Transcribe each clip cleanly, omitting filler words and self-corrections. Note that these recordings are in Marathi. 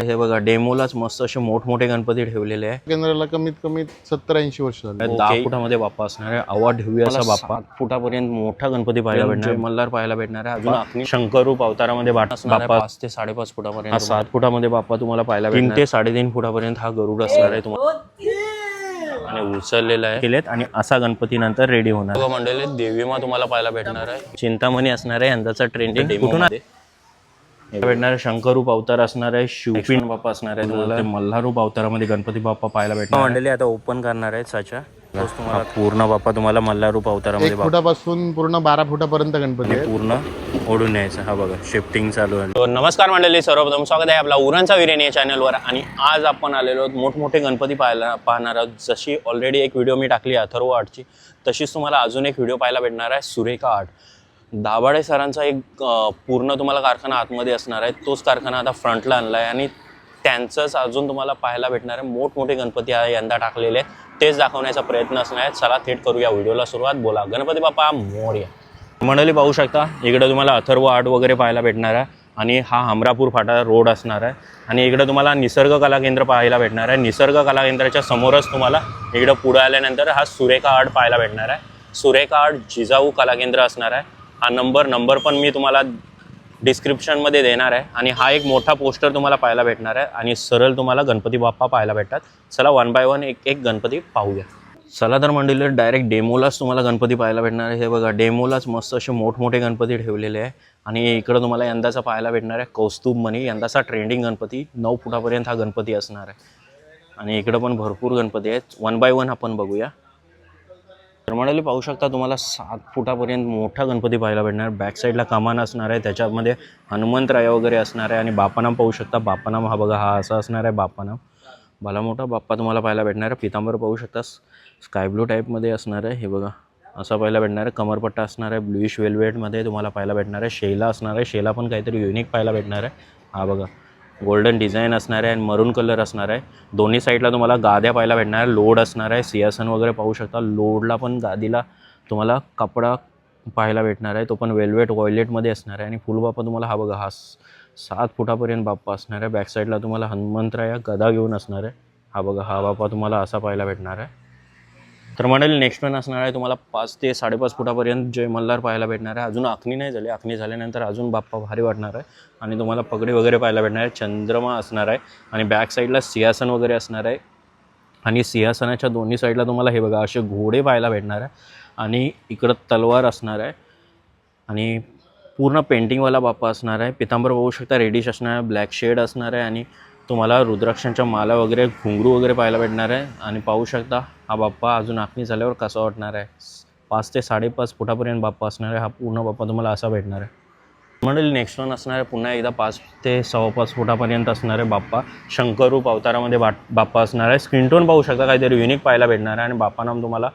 हे बघा डेमोलाच मस्त असे मोठमोठे गणपती ठेवलेले आहे. केंद्राला कमीत कमी 70-80 वर्ष झाले. 10 फुटामध्ये बाप्पा असणार आहे. आवा ढेवी असा बाप्पा 7 फुटापर्यंत मोठा गणपती पाहायला भेटणार आहे. मल्हार पाहायला भेटणार आहे. अजून आखणी शंकर रूप अवतारामध्ये बाप्पा 5 ते 5.5 फुटापर्यंत. 7 फुटामध्ये बाप्पा तुम्हाला पाहायला भेटणार. 3 ते 3.5 फुटापर्यंत हा गरुड असणार आहे तुम्हाला आणि उचललेला आहे केलेत आणि असा गणपती नंतर रेडी होणार. मंडळी देवीमा तुम्हाला पाहायला भेटणार आहे. चिंतामणी असणार आहे. यंदाचा ट्रेंडिंग कुठून भेटणार. शंकर रूप अवतार असणार आहे. शिवपिंड बाप्पा असणार आहे. तुम्हाला मल्हार रूप अवतारामध्ये गणपती बाप्पा पाहायला भेटणार. मंडळी आता ओपन करणार आहेत साचा. तुम्हाला पूर्ण बाप्पा तुम्हाला मल्हार रूप अवतारामध्ये 1 फुटापासून पूर्ण 12 फुटापर्यंत गणपती आहे. पूर्ण ओढून न्यायचं. हा बघा शिफ्टिंग चालू आहे. तो नमस्कार मंडळी, सर्वप्रथम स्वागत आहे आपला उरणचा विरेन या चॅनलवर. आणि आज आपण आलेलो मोठमोठे गणपती पाहणार आहोत. जशी ऑलरेडी एक व्हिडिओ मी टाकली अथर्व आर्टची, तशीच तुम्हाला अजून एक व्हिडिओ पाहायला भेटणार आहे सुरेखा आर्ट. दाभाडे सरांचा एक पूर्ण तुम्हाला कारखाना आतमध्ये असणार आहे. तोच कारखाना आता फ्रंटला आणला आहे आणि त्यांचंच अजून तुम्हाला पाहायला भेटणार आहे. मोठमोठे गणपती यंदा टाकलेले तेच दाखवण्याचा प्रयत्न असणार आहे. चला थेट करूया व्हिडिओला सुरुवात. बोला गणपती बाप्पा मोरया. मंडळी पाहू शकता इकडे तुम्हाला अथर्व आर्ट वगैरे पाहायला भेटणार आहे आणि हा हमरापूर फाटा रोड असणार आहे. आणि इकडे तुम्हाला निसर्ग कला केंद्र पाहायला भेटणार आहे. निसर्ग कला केंद्राच्या समोरच तुम्हाला इकडे पुढे आल्यानंतर हा सुरेखा आर्ट पाहायला भेटणार आहे. सुरेखा आर्ट जिजाऊ कला केंद्र असणार आहे. हा नंबर पण मी तुम्हाला डिस्क्रिप्शनमध्ये देणार आहे. आणि हा एक मोठा पोस्टर तुम्हाला पाहायला भेटणार आहे आणि सरळ तुम्हाला गणपती बाप्पा पाहायला भेटतात. चला 1 बाय 1 एक गणपती पाहूया. चला तर मंडळी डायरेक्ट डेमोलाच तुम्हाला गणपती पाहायला भेटणार आहे. हे बघा डेमोलाच मस्त असे मोठमोठे गणपती ठेवलेले आहे. आणि इकडं तुम्हाला यंदाचा पाहायला भेटणार आहे कौस्तुभ मणी. यंदाचा ट्रेंडिंग गणपती 9 फुटापर्यंत हा गणपती असणार आहे. आणि इकडं पण भरपूर गणपती आहेत. 1 बाय 1 आपण बघूया. तर मंडळी पाहू शकता तुम्हाला 7 फुटापर्यंत मोठा गणपती पाहायला भेटणार. बॅक साईडला कमान असणार आहे. त्याच्यामध्ये हनुमंतराय वगैरे असणार आहे. आणि बाप्पानाम पाहू शकता. बाप्पानाम हा बघा हा असा असणार आहे. बाप्पानाम भला मोठा बाप्पा तुम्हाला पाहायला भेटणार आहे. पितांबर पाहू शकता स्काय ब्लू टाईपमध्ये असणार आहे. हे बघा असा पाहायला भेटणार आहे. कमरपट्टा असणार आहे. ब्लूइश वेल्वेटमध्ये तुम्हाला पाहायला भेटणार आहे. शेला असणार आहे. शेला पण काहीतरी युनिक पाहायला भेटणार आहे. हा बघा गोल्डन डिझाईन असणार आहे आणि मरून कलर असणार आहे. दोन्ही साईडला तुम्हाला गाद्या पाहायला भेटणार आहे. लोड असणार आहे. सिंहासन वगैरे पाहू शकता. लोडला पण गादीला तुम्हाला कपडा पाहायला भेटणार आहे. तो पण वेल्वेट वॉयलेटमध्ये असणार आहे. आणि फुल बाप्पा तुम्हाला हा बघा हा 7 फुटापर्यंत बाप्पा असणार आहे. बॅक साईडला तुम्हाला हनुमंतराया गदा घेऊन असणार आहे. हा बघा हा बाप्पा तुम्हाला असा पाहायला भेटणार आहे. तर मंडळी नेक्स्ट वन असणार आहे तुम्हाला 5 ते 5.5 फुटापर्यंत जय मल्हार पाहायला भेटणार आहे. अजून आखणी नाही झाली. आखणी झाल्यानंतर अजून बाप्पा भारी वाटणार आहे. आणि तुम्हाला पगडी वगैरे पाहायला भेटणार आहे. चंद्रमा असणार आहे. आणि बॅक साईडला सिंहासन वगैरे असणार आहे. आणि सिंहासनाच्या दोन्ही साईडला तुम्हाला हे बघा असे घोडे पाहायला भेटणार आहे. आणि इकडं तलवार असणार आहे. आणि पूर्ण पेंटिंगवाला बाप्पा असणार आहे. पितांबर पाहू शकता रेडिश असणार आहे. ब्लॅक शेड असणार आहे. आणि तुम्हाला रुद्राक्षांच्या माला वगैरे घुंगरू वगैरे पाहायला भेटणार आहे. आणि पाहू शकता हा बाप्पा अजून आखणी झाल्यावर कसा वाटणार आहे. 5 ते 5.5 फुटापर्यंत बाप्पा असणार आहे. हा पूर्ण बाप्पा तुम्हाला असा भेटणार आहे. मंडळी नेक्स्ट वन असणार आहे पुन्हा एकदा 5 ते 5.25 फुटापर्यंत असणार आहे बाप्पा. शंकर रूप अवतारामध्ये बाप्पा असणार आहे. स्क्रीन टोन पाहू शकता काहीतरी युनिक पाहायला भेटणार आहे. आणि बाप्पानाम तुम्हाला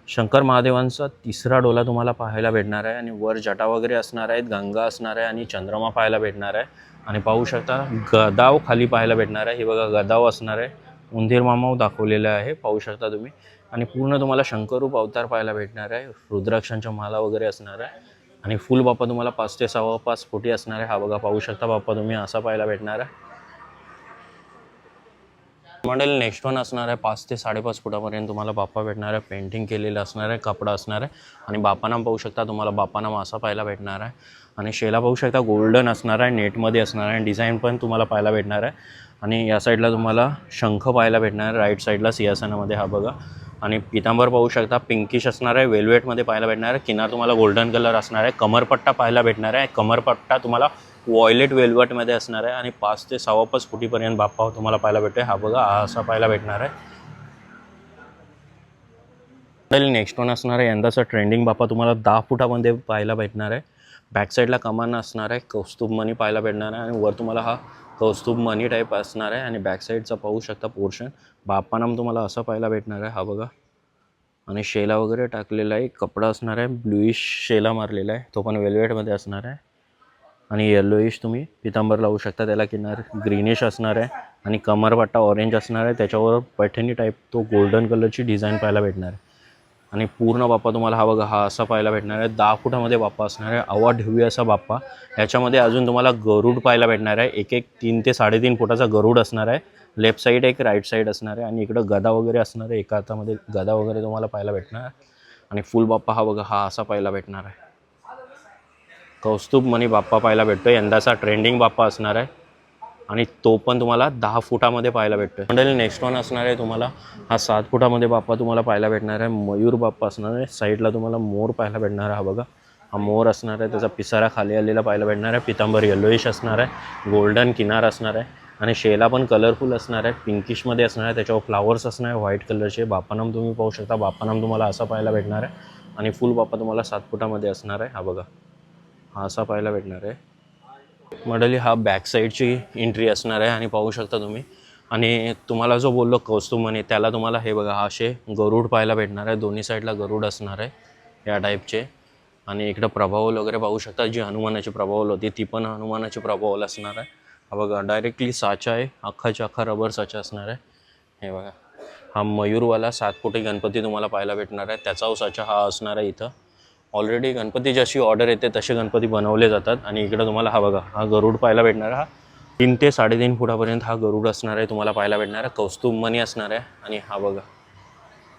शंकर महादेवांचा 3रा डोला तुम्हाला पाहायला भेटणार आहे. आणि वर जटा वगैरे असणार आहेत. गंगा असणार आहे. आणि चंद्रमा पाहायला भेटणार आहे. आणि पाहू शकता गदाव खाली पाहायला भेटणार आहे. हे बघा गदाव असणार आहे. उंदीर मामाव दाखवलेलं आहे पाहू शकता तुम्ही. आणि पूर्ण तुम्हाला शंकरूप अवतार पाहायला भेटणार आहे. रुद्राक्षांच्या माला वगैरे असणार आहे. आणि फुल बाप्पा तुम्हाला 5 ते 5.25 फुटी असणार आहे. हा बघा पाहू शकता बाप्पा तुम्ही असा पाहायला भेटणार आहे. मंडळी नेक्स्ट वन असणार आहे 5 ते 5.5 फुटापर्यंत तुम्हाला बाप्पा भेटणार आहे. पेंटिंग केलेलं असणार आहे. कपडा असणार आहे. आणि बाप्पानाम पाहू शकता तुम्हाला बाप्पानाम असा पाहायला भेटणार आहे. आणि शेला पाहू शकता गोल्डन असणार आहे. नेटमध्ये असणार आहे. डिझाईन पण तुम्हाला पाहायला भेटणार आहे. आणि या साईडला तुम्हाला शंख पाहायला भेटणार आहे. राईट साईडला सिंहासनामध्ये हा बघा. आणि पितांबर पाहू शकता पिंकिश असणार आहे. वेल्वेटमध्ये पाहायला भेटणार आहे. किनार तुम्हाला गोल्डन कलर असणार आहे. कमरपट्टा पाहायला भेटणार आहे. कमरपट्टा तुम्हाला वॉयलेट वेल्वेटमध्ये असणार आहे. आणि 5 ते 5.25 फुटीपर्यंत बाप्पा तुम्हाला पाहायला भेटते. हा बघा हा असा पाहायला भेटणार आहे. नेक्स्ट वन असणार आहे यंदाचा ट्रेंडिंग बाप्पा तुम्हाला 10 फुटामध्ये पाहायला भेटणार आहे. बॅक साईडला कमान असणार आहे. कौस्तुभ मणी पाहायला भेटणार आहे. आणि वर तुम्हाला हा कौस्तुभ मणी टाईप असणार आहे. आणि बॅक साईडचा पाहू शकता पोर्शन बाप्पानाम तुम्हाला असं पाहायला भेटणार आहे. हा बघा. आणि शेला वगैरे टाकलेला आहे. कपडा असणार आहे. ब्लूइश शेला मारलेला आहे. तो पण वेल्वेटमध्ये असणार आहे. आणि येलोइश तुम्ही पितांबर लावू शकता. त्याला किनार ग्रीनिश असणार आहे. आणि कमरपट्टा ऑरेंज असणार आहे. त्याच्यावर पैठणी टाईप तो गोल्डन कलरची डिझाईन पाहायला भेटणार आहे. आणि पूर्ण बाप्पा तुम्हाला हा बघा हा असा पाहायला भेटणार आहे. 10 फुटामध्ये बाप्पा असणार आहे. आवा ढेवी असा बाप्पा. याच्यामध्ये अजून तुम्हाला गरुड पाहायला भेटणार आहे. एक 3 ते 3.5 फुटाचा गरुड असणार आहे. लेफ्ट साईड एक राईट साईड असणार आहे आणि इकडं गदा वगैरे असणार आहे. एका हातामध्ये गदा वगैरे तुम्हाला पाहायला भेटणार आहे. आणि फुल बाप्पा हा बघा हा असा पाहायला भेटणार आहे. कौस्तुभ मणी बाप्पा पाहायला भेटतो. यंदाचा ट्रेंडिंग बाप्पा असणार आहे आणि तो पण तुम्हाला 10 फुटामध्ये पाहायला भेटतो. मंडळी नेक्स्ट वन असणार आहे तुम्हाला हा 7 फुटामध्ये बाप्पा तुम्हाला पाहायला भेटणार आहे. मयूर बाप्पा असणार आहे. साईडला तुम्हाला मोर पाहायला भेटणार आहे. हा बघा हा मोर असणार आहे. त्याचा पिसारा खाली आलेला पाहायला भेटणार आहे. पितांबर येलोइश असणार आहे. गोल्डन किनार असणार आहे आणि शेला पण कलरफुल असणार आहे. पिंकिशमध्ये असणार आहे. त्याच्यावर फ्लावर्स असणार आहे व्हाईट कलरचे. बाप्पानाम तुम्ही पाहू शकता. बाप्पानाम तुम्हाला असा पाहायला भेटणार आहे आणि फुल बाप्पा तुम्हाला 7 फुटामध्ये असणार आहे. हा बघा हा असा पाहायला भेटणार आहे. मंडळी हा बॅक साईडची एंट्री असणार आहे आणि पाहू शकता तुम्ही. आणि तुम्हाला जो बोललो कौस्तुभ मणी त्याला तुम्हाला हे बघा असे गरुड पाहायला भेटणार आहे. दोन्ही साईडला गरुड असणार आहे या टाईपचे. आणि इकडं प्रभावल वगैरे पाहू शकता. जी हनुमानाची प्रभावल होती ती पण हनुमानाची प्रभावल असणार आहे. हा बघा डायरेक्टली साचा आहे. अख्खाच्या अख्खा रबर साचा असणार आहे. हे बघा हा मयूरवाला 7 फुटी गणपती तुम्हाला पाहायला भेटणार आहे. त्याचा साचा हा असणार आहे. इथं ऑलरेडी गणपती जशी ऑर्डर येते तसे गणपती बनवले जातात. आणि इकडं तुम्हाला हा बघा हा गरुड पाहायला भेटणार आहे. हा 3 ते 3.5 फुटापर्यंत हा गरुड असणार आहे तुम्हाला पाहायला भेटणार आहे. कौस्तुभ मणी असणार आहे. आणि हा बघा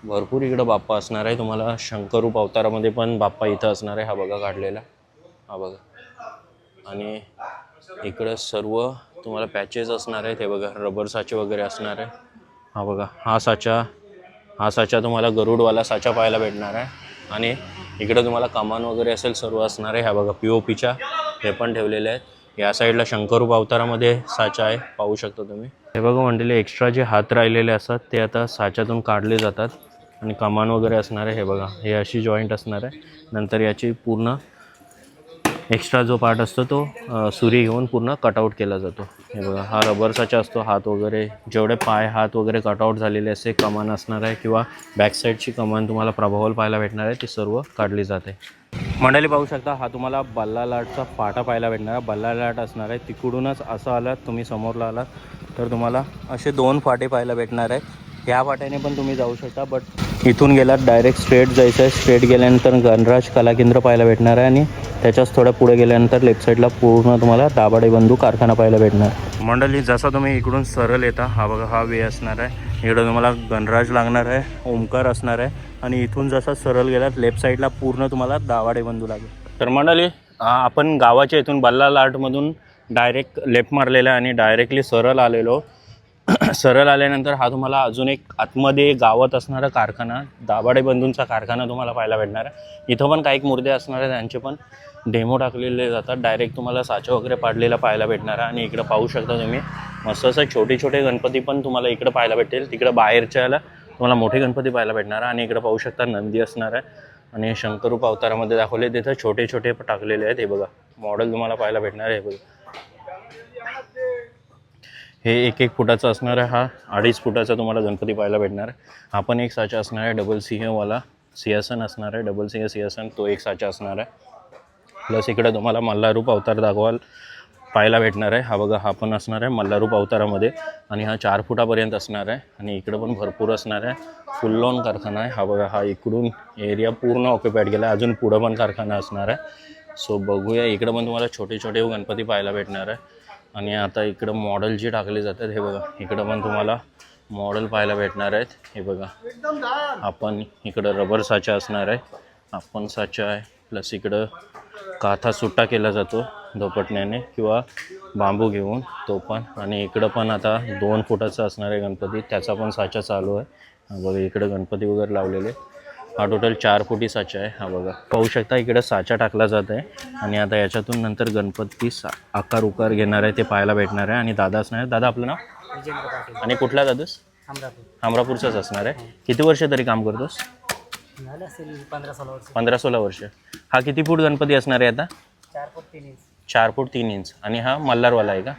भरपूर इकडं बाप्पा असणार आहे. तुम्हाला शंकरूप अवतारामध्ये पण बाप्पा इथं असणार आहे. हा बघा काढलेला हा बघा. आणि इकडं सर्व तुम्हाला पॅचेस असणार आहेत. हे बघा रबर साचे वगैरे असणार आहे. हा बघा हा साचा तुम्हाला गरुडवाला साचा पाहायला भेटणार आहे. आणि इकडं तुम्हाला कमान वगैरे असेल सर्व असणार आहे. ह्या बघा POPच्या हे पण ठेवलेले आहेत. या साईडला शंकरूप अवतारामध्ये साचा आहे पाहू शकता तुम्ही. हे बघा मंडळी एक्स्ट्रा जे हात राहिलेले असतात ते आता साच्यातून काढले जातात. आणि कमान वगैरे असणार आहे. हे बघा हे अशी जॉईंट असणार आहे. नंतर याची पूर्ण एक्स्ट्रा जो पार्ट असतो तो सुरी घेऊन पूर्ण कटआउट केला जातो. हे बघा हा रबर साचा असतो. हात वगैरे जेवढे पाय हात वगैरे कटआउट झालेले असे कमान असणार आहे किंवा बॅक साईडची कमान तुम्हाला प्रभावल पाहायला भेटणार आहे. ती सर्व काढली जाते. मंडळी पाहू शकता हा तुम्हाला बल्ला लाटचा फाटा पाहायला भेटणार आहे. बल्ला लाट असणार आहे. तिकडूनच असं आलात तुम्ही समोरला आलात तर तुम्हाला असे 2 फाटे पाहायला भेटणार आहेत. ह्या फाट्याने पण तुम्ही जाऊ शकता बट इथून गेलात डायरेक्ट स्ट्रेट जायचं आहे. स्ट्रेट गेल्यानंतर गणराज कला केंद्र पाहायला भेटणार आहे. आणि त्याच्याच थोड्या पुढे गेल्यानंतर लेफ्ट साईडला पूर्ण तुम्हाला दाभाडे बंधू कारखाना पाहायला भेटणार. मंडळी जसा तुम्ही इकडून सरळ येता हा बघा हा वे असणार आहे. इकडं तुम्हाला गणराज लागणार आहे. ओमकार असणार आहे. आणि इथून जसा सरळ गेलात लेफ्ट साईडला पूर्ण तुम्हाला दाभाडे बंधू लागेल. तर मंडळी आपण गावाच्या इथून बल्ला लाटमधून डायरेक्ट लेफ्ट मारलेला आणि डायरेक्टली सरळ आलेलो. सरळ आल्यानंतर हा तुम्हाला अजून एक आतमध्ये गावात असणारा कारखाना दाभाडे बंधूंचा कारखाना तुम्हाला पाहायला भेटणार आहे. इथं पण काही मूर्त्या असणार आहे. त्यांचे पण डेमो टाकलेले जातात. डायरेक्ट तुम्हाला साचा वगैरे पाडलेला पाहायला भेटणार आहे. आणि इकडं पाहू शकता तुम्ही मस्त असं छोटे गणपती पण तुम्हाला इकडं पाहायला भेटेल. तिकडं बाहेरच्याला तुम्हाला मोठे गणपती पाहायला भेटणार आहे. आणि इकडं पाहू शकता नंदी असणार आहे. आणि शंकरूप अवतारामध्ये दाखवले तिथं छोटे टाकलेले आहेत. हे बघा मॉडेल तुम्हाला पाहायला भेटणार आहे. हे बघा हे 1 फुटाचा असणार आहे. हा 2.5 फुटाचा तुम्हाला गणपती पाहायला भेटणार आहे. हा पण एक साचा असणार आहे. डबल सिंहवाला सिंहासन असणार आहे. डबल सिंहासन तो एक साचा असणार आहे. प्लस इकडे तुम्हाला मल्हारूप अवतार पाहायला भेटणार आहे. हा बघा हा पण असणार आहे मल्हारूप अवतारामध्ये. आणि हा 4 फुटापर्यंत असणार आहे. आणि इकडं पण भरपूर असणार आहे. फुल लॉन कारखाना आहे. हा बघा हा इकडून एरिया पूर्ण ऑक्युपाईड केला आहे. अजून पुढं पण कारखाना असणार आहे. सो बघूया इकडं पण तुम्हाला छोटे गणपती पाहायला भेटणार आहे. आणि आता इकडं मॉडेल जी टाकले जातात हे बघा इकडं पण तुम्हाला मॉडेल पाहायला भेटणार आहेत. हे बघा आपण इकडं रबर साचा असणार आहे. आपण साचा आहे. प्लस इकडं काथा सुट्टा केला जातो धोपटण्याने किंवा बांबू घेऊन तो पण. आणि इकडं पण आता 2 फुटाचा असणार आहे गणपती त्याचा पण साचा चालू आहे. बघा इकडं गणपती वगैरे लावलेले. हा टोटल 4 फुटी साचा आहे. हा बघा पाहू शकता इकडं साचा टाकला जात आहे. आणि आता याच्यातून नंतर गणपती आकार उकार घेणार आहे ते पाहायला भेटणार आहे. आणि दादा असणार आहे. दादा आपलं नाव आणि कुठला दादूस? अमरापूरचाच असणार आहे. किती वर्ष तरी काम करतोस? 15-16 वर्ष. हा किती फूट गणपती असणार आहे आता? 4 फूट 3 इंच. आणि हा मल्हारवाला आहे का?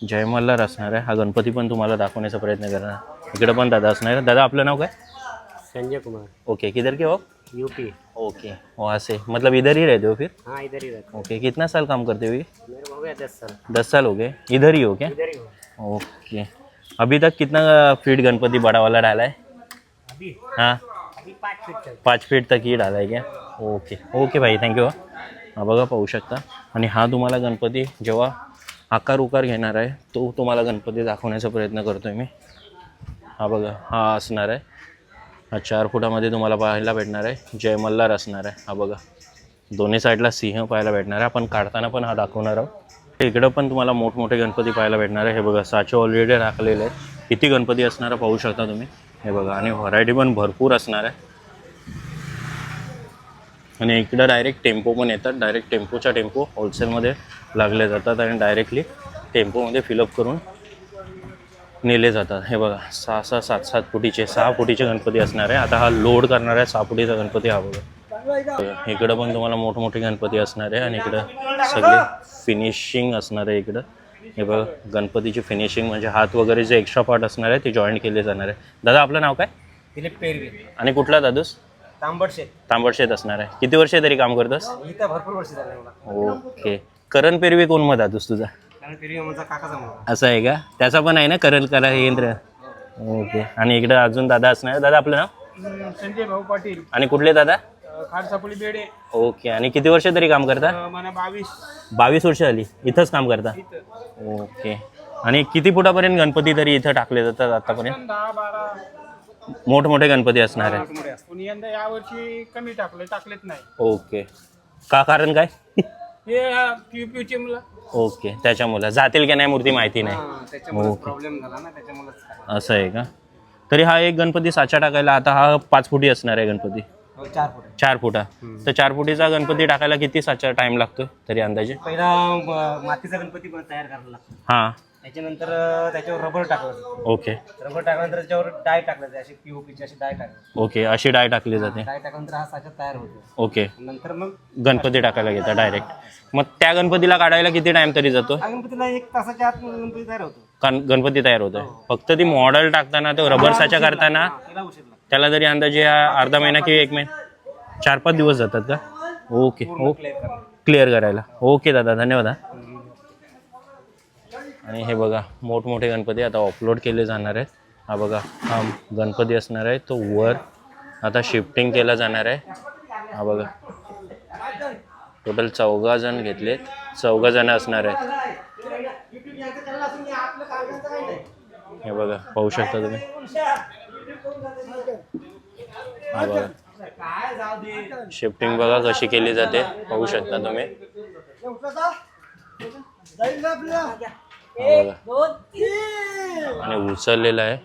जय मल्हार असणार आहे. हा गणपती पण तुम्हाला दाखवण्याचा प्रयत्न करणार. इकडे पण दादा असणार आहे. दादा आपलं नाव काय? संजय कुमार. ओके किधर के हो? यूपी. ओके वहाँ से मतलब इधर ही रहते हो फिर? हाँ इधर ही रहता ओके कितना साल काम करते हो ये? हूँ. मेरे को हो गया 10 साल. 10 साल हो गए. इधर ही हो क्या? इधर ही हो. ओके अभी तक कितना फीट गणपति बड़ा वाला डाला है? अभी हाँ अभी ही 5 फीट 5 फीट तक ही डाला है क्या? ओके ओके भाई, थँक्यू. हा बघा पाहू शकता. आणि हा तुम्हाला गणपती जेव्हा आकार उकार घेणार आहे तो तुम्हाला गणपती दाखवण्याचा प्रयत्न करतोय मी. हा बघा, हा असणार आहे. हा 4 फुटामध्ये तुम्हाला पाहायला भेटणार आहे. जय मल्हार असणार आहे. हा बघा, दोन्ही साईडला सिंह पाहायला भेटणार आहे. आपण काढताना पण हा दाखवणार आहोत. इकडं पण तुम्हाला मोठमोठे गणपती पाहायला भेटणार आहे. हे बघा, साचे ऑलरेडी राखलेले आहेत. किती गणपती असणार पाहू शकता तुम्ही. हे बघा, आणि व्हरायटी पण भरपूर असणार आहे. आणि इकडं डायरेक्ट टेम्पो पण येतात. डायरेक्ट टेम्पोच्या टेम्पो होलसेलमध्ये लागले जातात आणि डायरेक्टली टेम्पोमध्ये फिलअप करून नेले जातात. हे बघा, 6-6, 7-7 फुटीचे, 6 फुटीचे गणपती असणार आहे. आता हा लोड करणार आहे 6 फुटीचा गणपती. हा बघा, इकडं पण तुम्हाला मोठमोठे गणपती असणार आहे. आणि इकडं सगळे फिनिशिंग असणार आहे. इकडं हे बघा, गणपतीची फिनिशिंग म्हणजे हात वगैरे जे एक्स्ट्रा पार्ट असणार आहे ते जॉईंट केले जाणार आहे. दादा आपलं नाव काय? दिलीप पेरवी, आणि कुठला दादूस? तांबडशेत. तांबडशेत असणार आहे. किती वर्ष तरी काम करतोस? इथं भरपूर वर्ष झाले मला. ओके. करण पेरवी कोण मग दादूस तुझा? कारण पेरवी माझा काकाचा मुलगा. असं आहे का? त्याचा पण आहे ना करण करा यंत्र? ओके. आणि इकडं अजून दादा असणार आहे. दादा आपलं नाव? संजय भाऊ पाटील. आणि कुठले दादा? खाडसापोळी बेडे. ओके. आणि किती वर्ष तरी काम करता? मला 22 वर्ष झाली इथंच काम करता? ओके. आणि किती फुटापर्यंत गणपती तरी इथं टाकले जातात आतापर्यंत? 10-12 मोठमोठे गणपती असणार आहेत. पण यंदा यावर्षी कमी टाकलेत नाही. ओके. का कारण काय? हे पीयूपीचे मुलं. ओके, त्याच्यामुळे जातील की नाही मूर्ती माहिती नाही. त्याच्यामुळे प्रॉब्लेम झाला ना, त्याच्यामुळे. असं आहे का? तरी हा एक गणपती साचा टाकायला आता हा 5 फुटी असणार आहे गणपती? 4 फूट. 4 फुटा. तर 4 फुटीचा गणपती टाकायला किती साचा टाइम लागतो तरी अंदाजे? पहिला मातीचा गणपती पण तयार करायला लागतो. हां. त्याच्यानंतर त्याच्यावर रबर टाकलं. ओके. रबर टाकल्यानंतर त्याच्यावर डाय टाकलं जाते. अशी पीओपीची अशी डाय टाकली. ओके, अशी डाय टाकली जाते. डाय टाकल्यानंतर हा साचा तयार होतो. ओके. नंतर मग गणपती टाकायला घेता डायरेक्ट. मग त्या गणपतीला काढायला किती टाइम तरी जातो? हा गणपतीला 1 तासाच्या आत गणपती तयार होतो. गणपती तयार होतोय. फक्त ती मॉडेल टाकताना तो रबर साचा करताना तिला उशीर लागतो. त्याला तरी अंदाजे अर्धा महिना किंवा 1 महिना, 4-5 दिवस जातात का? ओके. क्लिअर करायला. ओके दादा, धन्यवाद. आणि हे बघा, मोठमोठे गणपती आता अपलोड केले जाणार आहेत. हा बघा, हा गणपती असणार आहे तो वर आता शिफ्टिंग केला जाणार आहे. हा बघा, टोटल 14 जण घेतलेत. 14 जण असणार आहेत. हे बघा, पाहू शकता तुम्ही. हा बघा, शिफ्टिंग बघा कशी केली जाते, पाहू शकता तुम्ही. हा बघा, आणि उचललेला आहे.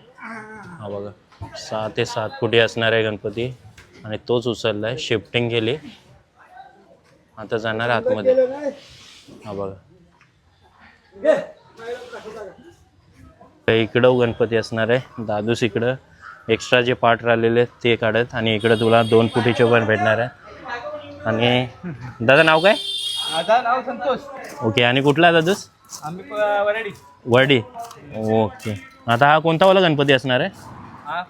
हा बघा, 6 ते 7 फुटी असणार आहे गणपती आणि तोच उचलला आहे. शिफ्टिंग केली, आता जाणार आतमध्ये. हा बघा, इकडं गणपती असणार आहे. दादूस इकडं एक्स्ट्रा जे पार्ट राहिलेले ते काढत, आणि इकडं तुला 2 फुटीचे पण भेटणार आहे. आणि दादा नाव काय? माझं नाव संतोष. ओके. आणि कुठला दादूस? आम्ही वराडी. वर्डी. ओके. आता हा कोणता वाला गणपती असणार आहे? हा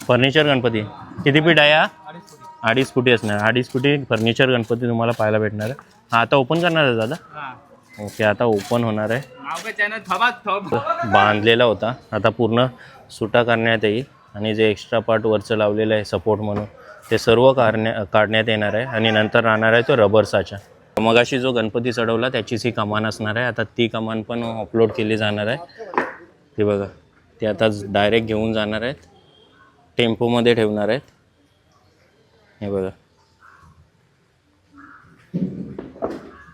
फर्निचर गणपती. किती फीट आहे हा? 2.5 फूट. 2.5 फुटी असणार. 2.5 फुटी फर्निचर गणपती तुम्हाला पाहायला भेटणार आहे. हा आता ओपन करणार आहे दादा? ओके, आता ओपन होणार आहे. बांधलेला होता, आता पूर्ण सुटा करण्यात येईल. आणि जे एक्स्ट्रा पार्ट वरचं लावलेलं आहे सपोर्ट म्हणून ते सर्व काढण्यात येणार आहे. आणि नंतर राहणार आहे तो रबर साचा. मगाशी जो गणपती चढवला त्याचीच ही कमान असणार आहे. आता ती कमान पण अपलोड केली जाणार आहे. ते बघा, ते आता डायरेक्ट घेऊन जाणार आहेत, टेम्पोमध्ये ठेवणार आहेत. हे बघा,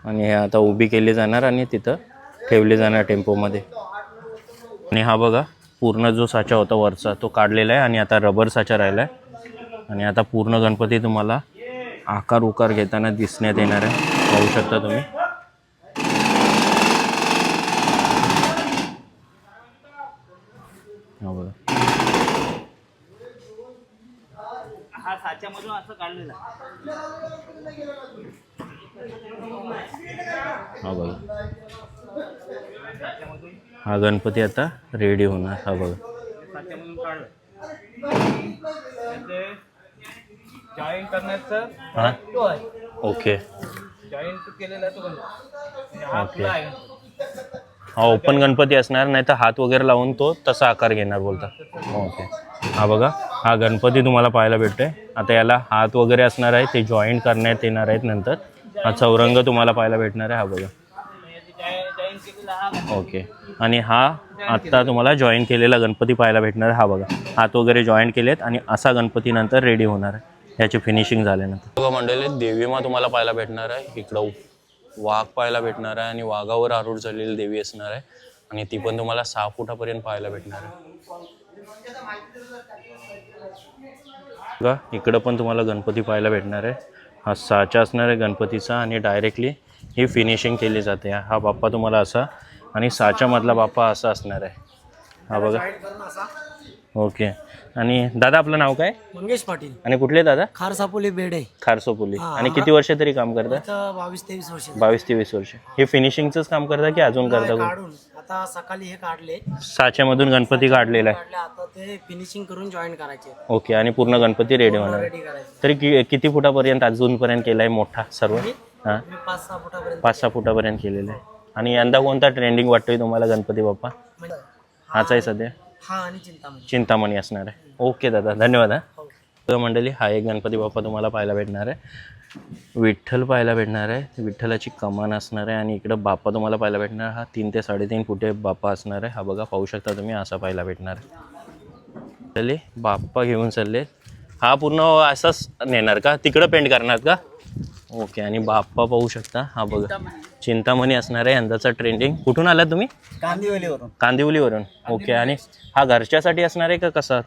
आणि हे आता उभी केली जाणार आणि तिथं ठेवली जाणार टेम्पोमध्ये. आणि हा बघा, पूर्ण जो साचा होता वरचा तो काढलेला आहे आणि आता रबर साचा राहिला आहे. आणि आता पूर्ण गणपती तुम्हाला आकार उकार घेताना दिसण्यात येणार आहे, पाहू शकता तुम्ही. हा बघा, हा साच्यामधून असं काढलेला. हा बघा, हा गणपती आता रेडी होणार. हा बघा, साच्यामधून काढलं. जॉईंट करण्याचं हा तो आहे. ओके. जॉईंट केलेला तो गणपती. ओके. हा ओपन गणपती असणार, नाही तर हात वगैरे लावून तो तसा आकार घेणार बोलता. ओके. हा बघा, हा गणपती तुम्हाला पाहायला भेटतोय. आता याला हात वगैरे असणार आहे, ते जॉईंट करण्यात येणार आहेत नंतर. हा चौरंग तुम्हाला पाहायला भेटणार आहे. हा बघा. ओके. आणि हा आत्ता तुम्हाला जॉईन केलेला गणपती पाहायला भेटणार आहे. हा बघा, हात वगैरे जॉईन केलेत आणि असा गणपती नंतर रेडी होणार आहे ह्याची फिनिशिंग झाल्यानंतर. बघा मंडळी, देवीमा तुम्हाला पाहायला भेटणार आहे. इकडं वाघ पाहायला भेटणार आहे आणि वाघावर आरूढ झालेली देवी असणार आहे आणि ती पण तुम्हाला 6 फुटापर्यंत पाहायला भेटणार आहे. बघा इकडं पण तुम्हाला गणपती पाहायला भेटणार आहे. हा साचा असणार आहे गणपतीचा आणि डायरेक्टली ही फिनिशिंग केली जाते. हा बाप्पा तुम्हाला असा आणि साच्यामधला बाप्पा असा असणार आहे. हा बघा. ओके. आणि दादा आपलं नाव काय? मंगेश पाटील. आणि कुठले दादा? खारसापोली बेडे. खारसोपोली. आणि किती वर्ष तरी काम करता? 22-23 वर्ष. 22-23 वर्ष. हे फिनिशिंगचंच काम करता की अजून करता? काढून आता सकाळी हे काढले, साच्यामधून गणपती काढलेला आहे. आता ते फिनिशिंग करून जॉईन करायचे. ओके. आणि पूर्ण गणपती रेडी होणार आहे. रेडी करायचे. तरी किती फुटापर्यंत अजूनपर्यंत केलाय मोठा सर्व? हां, 5-6 फुटापर्यंत. 5-6 फुटापर्यंत केलेलं आहे. आणि यंदा कोणता ट्रेंडिंग वाटतोय तुम्हाला गणपती बाप्पा? हाच आहे सध्या? हा आणि चिंतामणी. चिंतामणी असणार आहे. ओके दादा, धन्यवाद. हा मंडळी, हा एक गणपती बाप्पा तुम्हाला पाहायला भेटणार आहे. विठ्ठल पाहायला भेटणार आहे. विठ्ठलाची कमान असणार आहे आणि इकडं बाप्पा तुम्हाला पाहायला भेटणार. हा 3 ते 3.5 फुटे बाप्पा असणार आहे. हा बघा, पाहू शकता तुम्ही, असा पाहायला भेटणार आहे. चले बाप्पा घेऊन चालले. हा पूर्ण असाच नेणार का? तिकडं पेंट करणार का? ओके. आणि बाप्पा पाहू शकता. हा बघा, चिंतामणी असणार आहे यंदाचा ट्रेंडिंग. कुठून आला तुम्ही? कांदिवलीवरून. कांदिवलीवरून. ओके. आणि हा घरच्यासाठी असणार आहे का कसा?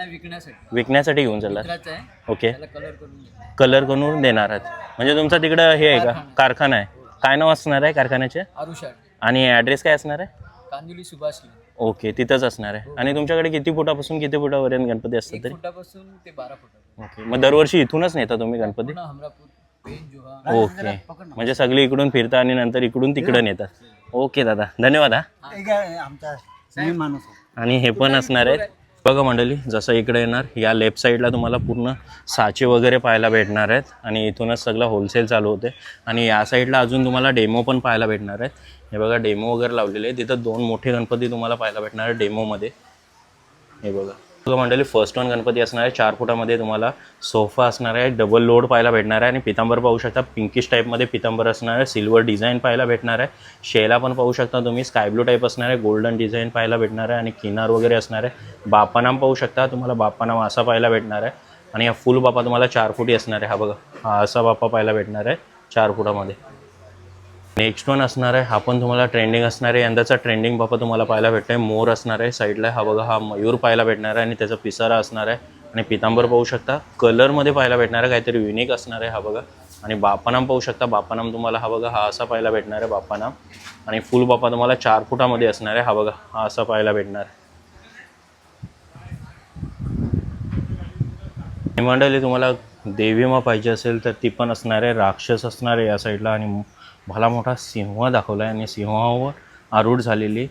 विकण्यासाठी. विकण्यासाठी घेऊन चालला? आहे. ओके. कलर करून. कलर करून देणार आहेत. म्हणजे तुमचा तिकडं हे आहे का, कारखाना आहे? काय नाव असणार आहे कारखान्याचे? आरुषाड. आणि ॲड्रेस काय असणार आहे? कांदिवली सुभाष. ओके, तिथंच असणार आहे. आणि तुमच्याकडे किती फुटापासून किती फुटापर्यंत गणपती असतात तरी? फुटापासून ते 12 फुट. ओके. मग दरवर्षी इथूनच नेता तुम्ही गणपती? ओके. म्हणजे सगळी इकडून फिरता आणि नंतर इकडून तिकडं नेतात. ओके दादा, धन्यवाद. हा. आमचा माणूस. आणि हे पण असणार आहे. बघा मंडळी, जसं इकडे येणार या लेफ्ट साईडला तुम्हाला पूर्ण साचे वगैरे पाहायला भेटणार आहेत आणि इथूनच सगळं होलसेल चालू होते. आणि या साईडला अजून तुम्हाला डेमो पण पाहायला भेटणार आहेत. हे बघा, डेमो वगैरे लावलेले आहे. तिथं 2 मोठे गणपती तुम्हाला पाहायला भेटणार आहे डेमोमध्ये. हे बघा मंडळी, फर्स्ट वन गणपती असणार आहे. 4 फुटामध्ये तुम्हाला सोफा असणार आहे. डबल लोड पाहायला भेटणार आहे. आणि पितांबर पाहू शकता, पिंकिश टाईपमध्ये पितांबर असणार आहे. सिल्वर डिझाईन पाहायला भेटणार आहे. शेला पण पाहू शकता तुम्ही, स्काय ब्लू टाईप असणार आहे. गोल्डन डिझाईन पाहायला भेटणार आहे आणि किनार वगैरे असणार आहे. बाप्पानाम पाहू शकता तुम्हाला, बाप्पानाम असा पाहायला भेटणार आहे. आणि हा फुल बाप्पा तुम्हाला 4 फुटी असणार आहे. हा बघा, हा असा बाप्पा पाहायला भेटणार आहे 4 फुटामध्ये. नेक्स्ट वन असणार आहे, हा पण तुम्हाला ट्रेंडिंग असणार आहे. यंदाचा ट्रेंडिंग बाप्पा तुम्हाला पाहायला भेटतोय. मोर असणार आहे साईडला. हा बघा, हा मयूर पाहायला भेटणार आहे आणि त्याचा पिसारा असणार आहे. आणि पितांबर पाहू शकता, कलरमध्ये पाहायला भेटणार आहे, काहीतरी युनिक असणार आहे. हा बघा. आणि बाप्पानाम पाहू शकता, बाप्पानाम तुम्हाला हा बघा, हा असा पाहायला भेटणार आहे बाप्पानाम. आणि फुल बाप्पा तुम्हाला 4 फुटामध्ये असणार आहे. हा बघा, हा असा पाहायला भेटणार आहे. मंडळी, तुम्हाला देवीमा पाहिजे असेल तर ती पण असणार आहे. राक्षस असणार आहे या साईडला आणि भला मोठा सिंह दाखवला आहे आणि सिंहावर आरूढ झालेली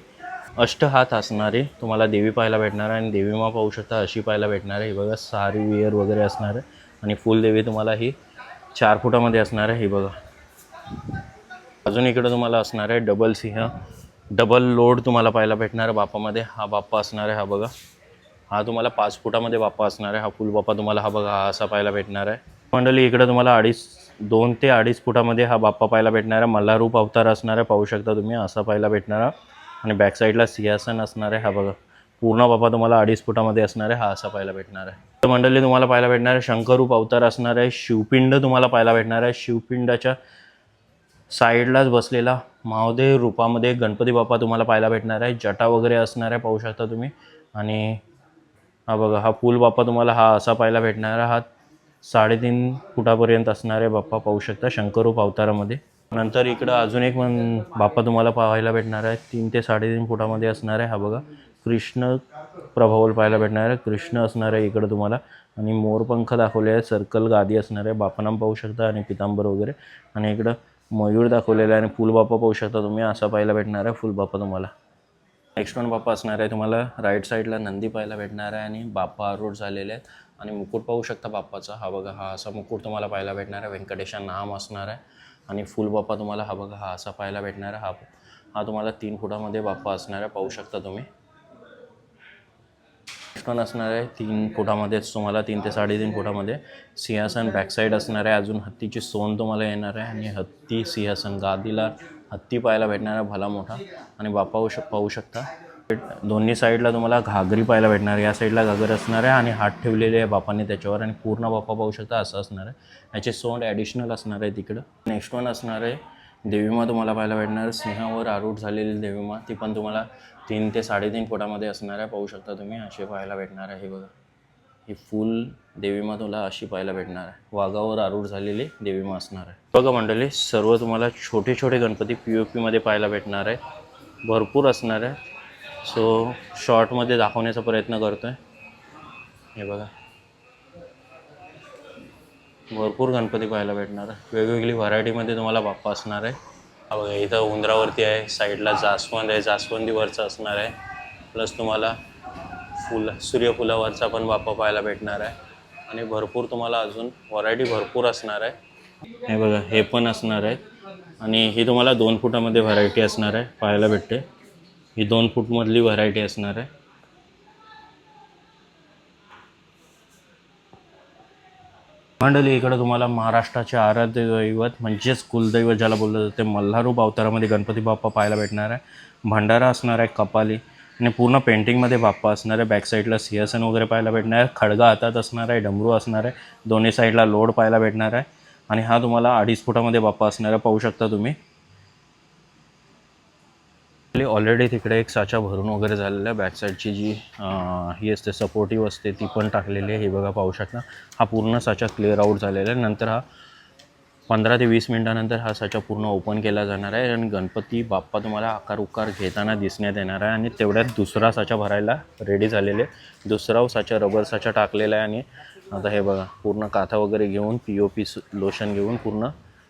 अष्टहात असणारी तुम्हाला देवी पाहायला भेटणार आहे. आणि देवीमा पाहू शकता अशी पाहायला भेटणार आहे. ही बघा, सारी वेअर वगैरे असणार आहे. आणि फुल देवी तुम्हाला ही 4 फुटामध्ये असणार आहे. ही बघा. अजून इकडं तुम्हाला असणार आहे डबल सिंह, डबल लोड तुम्हाला पाहायला भेटणार आहे बाप्पामध्ये. हा बाप्पा असणार आहे. हा बघा, हा तुम्हाला 5 फुटामध्ये बाप्पा असणार आहे. हा फुल बाप्पा तुम्हाला हा बघा, हा असा पाहायला भेटणार आहे. मंडळी, इकडं तुम्हाला 2 ते 2.5 फुटामध्ये हा बाप्पा पाहायला भेटणार आहे. मल्हारूप अवतार असणार आहे, पाहू शकता तुम्ही, असा पाहायला भेटणार आहे. आणि बॅक साईडला सिंहासन असणार आहे. हा बघा, पूर्ण बाप्पा तुम्हाला 2.5 फुटामध्ये असणार आहे. हा असा पाहायला भेटणार आहे. तर मंडळी, तुम्हाला पाहायला भेटणार आहे शंकरूप अवतार असणार आहे. शिवपिंड तुम्हाला पाहायला भेटणार आहे. शिवपिंडाच्या साईडलाच बसलेला महादेव रूपामध्ये गणपती बाप्पा तुम्हाला पाहायला भेटणार आहे. जटा वगैरे असणार आहे, पाहू शकता तुम्ही. आणि हा बघा, हा फुल बाप्पा तुम्हाला हा असा पाहायला भेटणार आहे. हा 3.5 फुटापर्यंत असणारे बाप्पा पाहू शकता शंकरूप अवतारामध्ये. नंतर इकडं अजून एक बाप्पा तुम्हाला पाहायला भेटणार आहे. 3 ते 3.5 फुटामध्ये असणार आहे. हा बघा, कृष्ण प्रभावल पाहायला भेटणार आहे. कृष्ण असणार आहे इकडं तुम्हाला. आणि मोरपंख दाखवले आहे, सर्कल गादी असणार आहे. बाप्पानाम पाहू शकता आणि पितांबर वगैरे. आणि इकडं मयूर दाखवलेला आहे आणि फुल बाप्पा पाहू शकता तुम्ही, असा पाहायला भेटणार आहे फुल बाप्पा तुम्हाला. नेक्स्ट वन बाप्पा असणार आहे तुम्हाला राईट साईडला नंदी पाहायला भेटणार आहे आणि बाप्पा आरूढ झालेले आहेत. आणि मुकुट पाहू शकता बाप्पाचा. हा बघा, हा असा मुकुट तुम्हाला पाहायला भेटणार आहे. व्यंकटेशा नाम असणार आहे. आणि फुल बाप्पा तुम्हाला हा बघा, हा असा पाहायला भेटणार आहे. हा हा तुम्हाला 3 फुटामध्ये बाप्पा असणार आहे, पाहू शकता तुम्ही. पण असणार आहे 3 फुटामध्येच तुम्हाला, 3 ते 3.5 फुटामध्ये. सिंहासन बॅकसाईड असणार आहे. अजून हत्तीची सोंड तुम्हाला येणार आहे आणि हत्ती सिंहासन गादीला हत्ती पाहायला भेटणार आहे भला मोठा. आणि बाप्पा पाहू शकता दोन्ही साईडला तुम्हाला घागरी पाहायला भेटणार आहे. या साईडला घागर असणार आहे आणि हात ठेवलेले आहे बाप्पाने त्याच्यावर आणि पूर्ण बाप्पा पाहू शकता असं असणार आहे. याचे सोंड ॲडिशनल असणार आहे तिकडं. नेक्स्ट वन असणार आहे देवीमा तुम्हाला पाहायला भेटणार. सिंहावर आरूढ झालेली देवीमा, ती पण तुम्हाला 3 ते 3.5 फुटामध्ये असणार आहे, पाहू शकता तुम्ही. असे पाहायला भेटणार आहे. हे बघा, ही फुल देवीमा तुला अशी पाहायला भेटणार आहे. वाघावर आरूढ झालेली देवीमा असणार आहे. बघा मंडळी, सर्व तुम्हाला छोटे छोटे गणपती POP मध्ये पाहायला भेटणार आहे. भरपूर असणार आहे. सो शॉर्टमध्ये दाखवण्याचा प्रयत्न करतो आहे. हे बघा, भरपूर गणपती पाहायला भेटणार आहे. वेगवेगळी व्हरायटीमध्ये तुम्हाला बाप्पा असणार आहे. हा बघा, इथं उंदरावरती आहे, साईडला जास्वंद आहे, जास्वंदीवरचा असणार आहे. प्लस तुम्हाला सूर्यफुलावरचा पण बाप्पा पाहायला भेटणार आहे. आणि भरपूर तुम्हाला अजून व्हरायटी भरपूर असणार आहे. हे बघा, हे पण असणार आहे. आणि ही तुम्हाला 2 फुटामध्ये व्हरायटी असणार आहे, पाहायला भेटते. ही 2 फूटमधली व्हरायटी असणार आहे. मंडळी, इकडं तुम्हाला महाराष्ट्राचे आराध्य दैवत म्हणजेच कुलदैवत ज्याला बोललं जातं ते मल्हारूप अवतारामध्ये गणपती बाप्पा पाहायला भेटणार आहे. भंडारा असणार आहे, कपाली आणि पूर्ण पेंटिंगमध्ये बाप्पा असणार आहे. बॅक साईडला सिंहासन वगैरे पाहायला भेटणार आहे. खडगा हातात असणार आहे, डमरू असणार आहे. दोन्ही साईडला लोड पाहायला भेटणार आहे. आणि हा तुम्हाला 2.5 फुटामध्ये बाप्पा असणार आहे, पाहू शकता तुम्ही. ऑलरेडी तिकडे एक साचा भरून वगैरे झालेला आहे. बॅक साईडची जी ही असते सपोर्टिव्ह असते ती पण टाकलेली आहे. हे बघा, पाहू शकता. हा पूर्ण साचा क्लिअर आउट झालेला आहे. नंतर हा 15 ते 20 मिनटानंतर हा साचा पूर्ण ओपन केला जाणार आहे आणि गणपती बाप्पा तुम्हाला आकार उकार घेताना दिसण्यात येणार आहे. आणि तेवढ्यात दुसरा साचा भरायला रेडी झालेले. दुसरा साचा रबर साचा टाकलेला आहे. आणि आता हे बघा, पूर्ण काथा वगैरे घेऊन POP लोशन घेऊन पूर्ण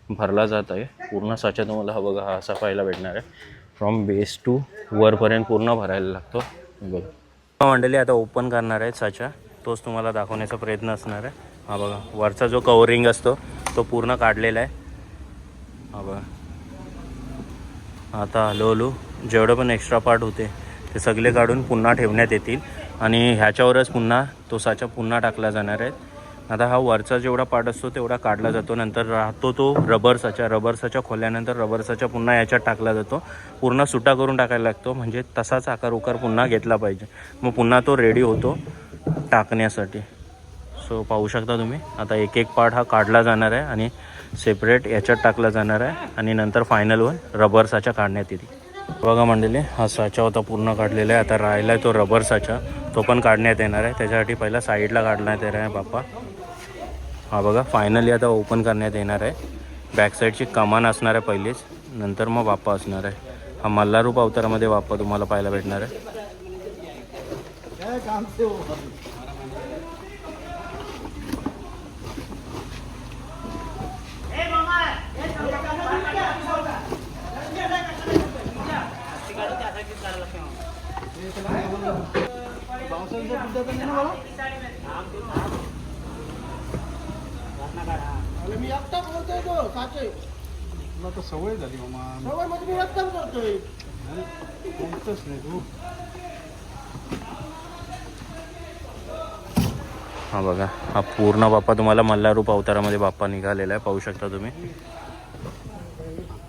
भरला जात आहे. पूर्ण साचा तुम्हाला हा बघा, हा असा पाहायला भेटणार आहे. फ्रॉम बेस टू वरपर्यंत पूर्ण भरायला लागतो. बघा मंडळी, आता ओपन करणार आहे साचा, तोच तुम्हाला दाखवण्याचा प्रयत्न असणार आहे. हा बघा, वरचा जो कवरिंग असतो तो पूर्ण काढलेला आहे. हा बघा, आता हळूहळू जेवढं पण एक्स्ट्रा पार्ट होते ते सगळे काढून पुन्हा ठेवण्यात येतील आणि ह्याच्यावरच पुन्हा तो साचा पुन्हा टाकला जाणार आहे. आता हा वरचा जेवढा पार्ट असतो तेवढा काढला जातो. नंतर राहतो तो रबर साचा खोलल्यानंतर रबर साचा पुन्हा याच्यात टाकला जातो. पूर्ण सुटा करून टाकायला लागतो, म्हणजे तसाच आकार उकार पुन्हा घेतला पाहिजे. मग पुन्हा तो रेडी होतो टाकण्यासाठी. सो पाहू शकता तुम्ही. आता एक पार्ट हा काढला जाणार आहे आणि सेपरेट याच्यात टाकला जाणार आहे आणि नंतर फायनल वन रबर साचा काढण्यात येते. बघा मंडळी, हा साचा होता पूर्ण काढलेला आहे. आता राहिला आहे तो रबर साचा, तो पण काढण्यात येणार आहे. त्याच्यासाठी पहिला साईडला काढण्यात येणार आहे बाप्पा. हा बघा, फायनली आता ओपन करण्यात येणार आहे. बॅक साईडची कमान असणार आहे पहिलेच, नंतर मग बाप्पा असणार आहे. हा मल्हारूप अवतारामध्ये बाप्पा तुम्हाला पाहायला भेटणार आहे. मी एकटा बोलतोय तो साचे. तुला तर सवय झाली मामा. सवय म्हणजे मी एकटाच करतोय. बोलतच नाही तू. हा बघा, हा पूर्ण बाप्पा तुम्हाला मल्हारूप अवतारामध्ये बाप्पा निघालेला आहे, पाहू शकता तुम्ही.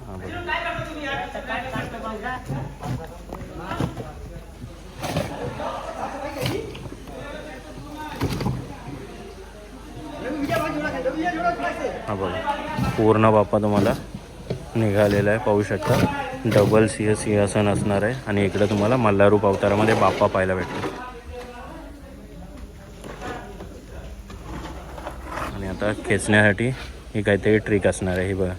हा बघा, हा बघा, पूर्ण बाप्पा तुम्हाला निघालेला आहे, पाहू शकता. डबल सिंहासन असणार आहे आणि इकडे तुम्हाला मल्हारूप अवतारामध्ये बाप्पा पाहायला भेटतो. आणि आता खेचण्यासाठी ही काहीतरी ट्रिक असणार आहे. ही बघा,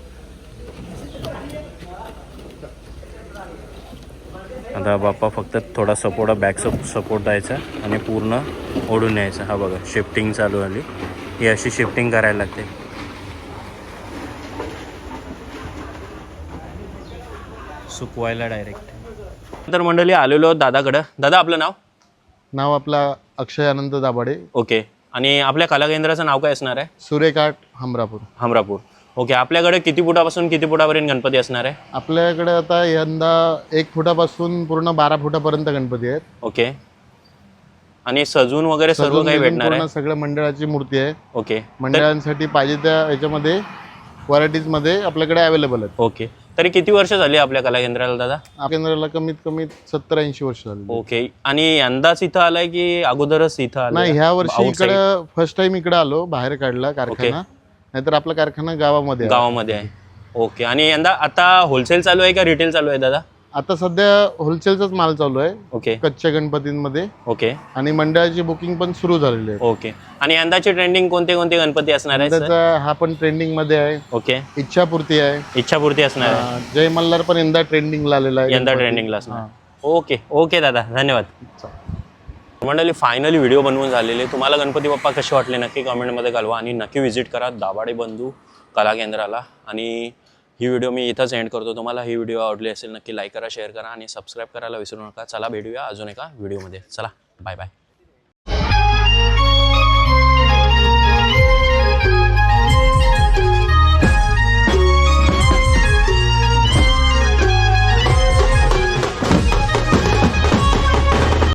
आता बाप्पा फक्त थोडा सपोर्ट बॅक सपोर्ट द्यायचा आणि पूर्ण ओढून यायचा. हा बघा, शिफ्टिंग चालू झाली. ही अशी शिफ्टिंग करायला लागते. सुकवायला डायरेक्ट. तर मंडळी आलेलो दादाकडं. दादा, आपलं नाव? नाव आपला अक्षय आनंद दाभाडे. ओके. आणि आपल्या कला केंद्राचं नाव काय असणार आहे? सूर्यकाठ हमरापूर. हमरापूर. ओके, आपल्याकडे किती फुटापासून किती फुटापर्यंत गणपती असणार आहे? आपल्याकडे आता यंदा 1 फुटापासून पूर्ण 12 फुटापर्यंत गणपती आहेत. ओके, आणि सजून वगैरे सर्व सजून काही बिजून भेटणार आहे? पूर्ण सगळ्या मंडळाची मूर्ती आहे. ओके मंडळांसाठी पाहिजे त्या याच्यामध्ये व्हरायटीज मध्ये आपल्याकडे अवेलेबल आहेत. ओके, तरी किती वर्ष झाली आपल्या कला केंद्राला दादा? आपल्या केंद्राला कमीत कमी 70-80 वर्ष झाली. ओके, आणि यंदाच इथं आलाय की अगोदरच इथं आलाय? नाही, ह्या वर्षी Outside? इकडे फर्स्ट टाइम इकडे आलो, बाहेर काढला कारखाना. नाहीतर आपला कारखाना गावामध्ये आहे. गावामध्ये आहे. ओके, आणि यंदा आता होलसेल चालू आहे का रिटेल चालू आहे दादा? आता सध्या होलसेलचाच माल चालू आहे ओके कच्च्या गणपतींमध्ये, ओके आणि मंडळाची बुकिंग पण सुरू झालेली आहे. ओके, आणि यंदाची ट्रेंडिंग कोणते कोणते गणपती असणार आहे? त्याचा हा पण ट्रेंडिंग मध्ये आहे. ओके, इच्छापूर्ती आहे. इच्छापूर्ती असणार आहे. जय मल्हार पण यंदा ट्रेंडिंगला आलेला आहे. यंदा गणपती. ट्रेंडिंगला असणार. ओके ओके दादा, धन्यवाद. मंडळी, फायनली व्हिडिओ बनवून झालेले. तुम्हाला गणपती बाप्पा कसे वाटले नक्की कमेंटमध्ये कळवा, आणि नक्की व्हिजिट करा दाभाडे बंधू कला केंद्राला. आणि ही व्हिडिओ मी इथंच एंड करतो. तुम्हाला ही व्हिडिओ आवडली असेल नक्की लाईक करा, शेअर करा आणि सबस्क्राईब करायला विसरू नका. चला भेटूया अजून एका व्हिडिओमध्ये. चला, बाय बाय.